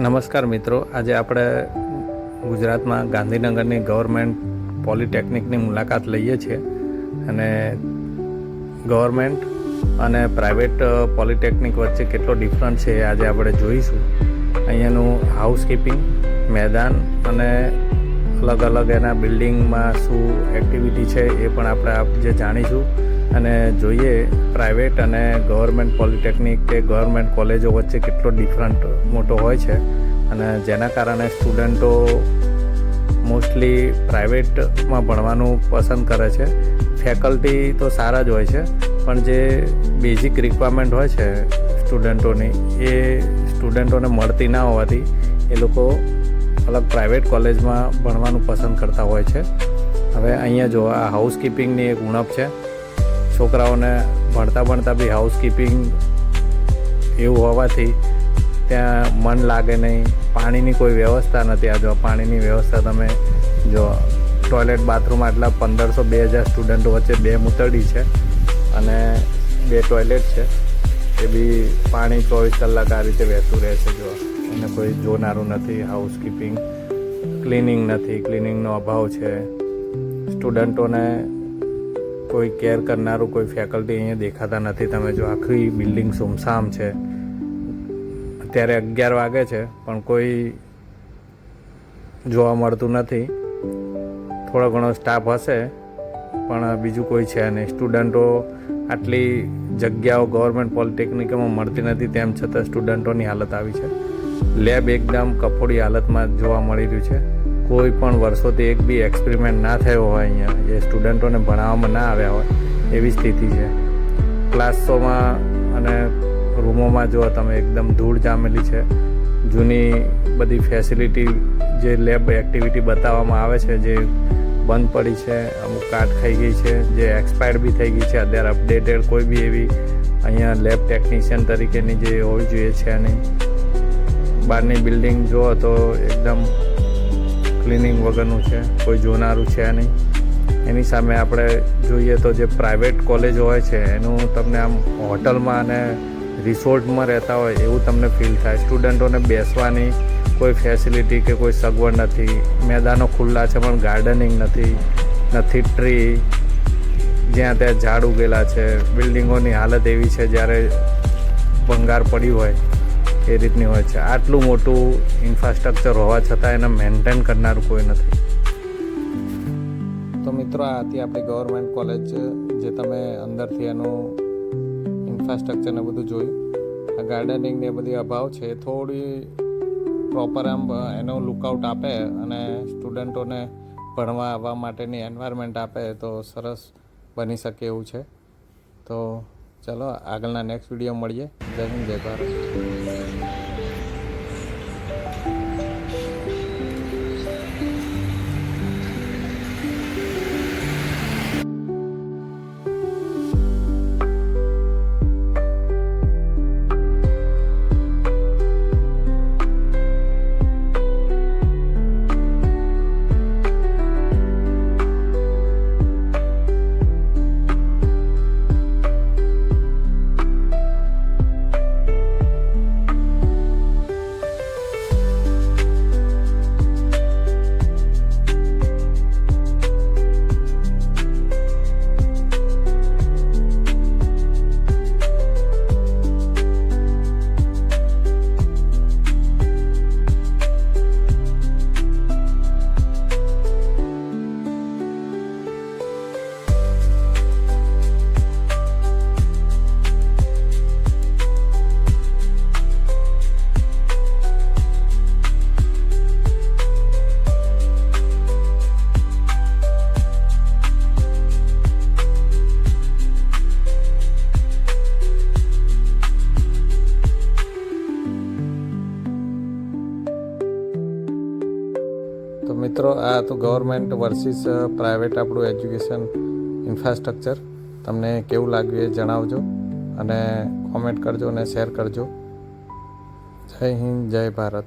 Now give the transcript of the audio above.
નમસ્કાર મિત્રો, આજે આપણે ગુજરાતમાં ગાંધીનગરની ગવર્મેન્ટ પોલિટેકનિકની મુલાકાત લઈએ છીએ અને ગવર્મેન્ટ અને પ્રાઇવેટ પોલિટેકનિક વચ્ચે કેટલો ડિફરન્સ છે એ આજે આપણે જોઈશું. અહીંયાનું હાઉસકીપિંગ, મેદાન અને અલગ અલગ એના બિલ્ડિંગમાં શું એક્ટિવિટી છે એ પણ આપણે જે જાણીશું અને જોઈએ પ્રાઇવેટ અને ગવર્મેન્ટ પોલિટેકનિક કે ગવર્મેન્ટ કોલેજો વચ્ચે કેટલો ડિફરન્ટ મોટો હોય છે અને જેના કારણે સ્ટુડન્ટો મોસ્ટલી પ્રાઇવેટમાં ભણવાનું પસંદ કરે છે. ફેકલ્ટી તો સારા જ હોય છે, પણ જે બેઝિક રિક્વાયરમેન્ટ હોય છે સ્ટુડન્ટોની એ સ્ટુડન્ટોને મળતી ના હોવાથી એ લોકો અલગ પ્રાઇવેટ કોલેજમાં ભણવાનું પસંદ કરતા હોય છે. હવે અહીંયા જો આ હાઉસકીપિંગની એક ઉણપ છે. છોકરાઓને ભણતા બી હાઉસકીપિંગ એવું હોવાથી ત્યાં મન લાગે નહીં. પાણીની કોઈ વ્યવસ્થા નથી. આ જો પાણીની વ્યવસ્થા તમે જો ટોયલેટ બાથરૂમ આટલા 1500-2000 સ્ટુડન્ટો વચ્ચે 2 મૂતરડી છે અને 2 ટોયલેટ છે. એ બી પાણી 24 કલાક આ રીતે વહેતું રહે છે. જો એને કોઈ જોનારું નથી. હાઉસકીપિંગ, ક્લિનિંગ નથી, ક્લિનિંગનો અભાવ છે. સ્ટુડન્ટોને કોઈ કેર કરનારું કોઈ ફેકલ્ટી અહીંયા દેખાતા નથી. તમે જો આખી બિલ્ડિંગ સુમસામ છે. અત્યારે 11 વાગે છે પણ કોઈ જોવા મળતું નથી. થોડો ઘણો સ્ટાફ હશે પણ બીજું કોઈ છે નહીં. સ્ટુડન્ટો આટલી જગ્યાઓ ગવર્મેન્ટ પોલિટેકનિકમાં મળતી નથી, તેમ છતાં સ્ટુડન્ટોની હાલત આવી છે. લેબ એકદમ કફોડી હાલતમાં જોવા મળી રહ્યું છે. કોઈ પણ વર્ષોથી એક બી એક્સપેરિમેન્ટ ના થયો હોય અહીંયા, એ સ્ટુડન્ટોને ભણાવવામાં ના આવ્યા હોય એવી સ્થિતિ છે. ક્લાસોમાં અને રૂમોમાં જો તમે એકદમ ધૂળ જામેલી છે. જૂની બધી ફેસિલિટી જે લેબ એક્ટિવિટી બતાવવામાં આવે છે જે બંધ પડી છે, અમુક કાટ ખાઈ ગઈ છે, જે એક્સપાયર્ડ બી થઈ ગઈ છે. અત્યારે અપડેટેડ કોઈ બી એવી અહીંયા લેબ ટેકનિશિયન તરીકેની જે હોવી જોઈએ છે નહીં. બહારની બિલ્ડિંગ જુઓ તો એકદમ ક્લિનિંગ વગરનું છે, કોઈ જોનારું છે નહીં. એની સામે આપણે જોઈએ તો જે પ્રાઇવેટ કોલેજો હોય છે એનું તમને આમ હોટલમાં અને રિસોર્ટમાં રહેતા હોય એવું તમને ફીલ થાય. સ્ટુડન્ટોને બેસવાની કોઈ ફેસિલિટી કે કોઈ સગવડ નથી. મેદાનો ખુલ્લા છે પણ ગાર્ડનિંગ નથી ટ્રી, જ્યાં ત્યાં ઝાડ ઉગેલા છે. બિલ્ડિંગોની હાલત એવી છે જ્યારે ભંગાર પડ્યું હોય એ રીતની હોય છે. આટલું મોટું ઇન્ફ્રાસ્ટ્રક્ચર હોવા છતાં એને મેન્ટેન કરનારું કોઈ નથી. તો મિત્રો, આ હતી આપણી ગવર્મેન્ટ કોલેજ, જે તમે અંદરથી એનું ઇન્ફ્રાસ્ટ્રક્ચર ને બધું જોયું. આ ગાર્ડનિંગ ને બધી અભાવ છે. થોડી પ્રોપર આમ એનો લુકઆઉટ આપે અને સ્ટુડન્ટોને ભણવા આવવા માટેની એન્વાયરમેન્ટ આપે તો સરસ બની શકે એવું છે. તો ચલો આગળના નેક્સ્ટ વિડીયો મળીએ. જય હિન્દ, જય ભારત. તો મિત્રો, આ તો ગવર્મેન્ટ વર્સિસ પ્રાઇવેટ આપણું એજ્યુકેશન ઇન્ફ્રાસ્ટ્રક્ચર. તમને કેવું લાગ્યું એ જણાવજો અને કોમેન્ટ કરજો અને શેર કરજો. જય હિન્દ, જય ભારત.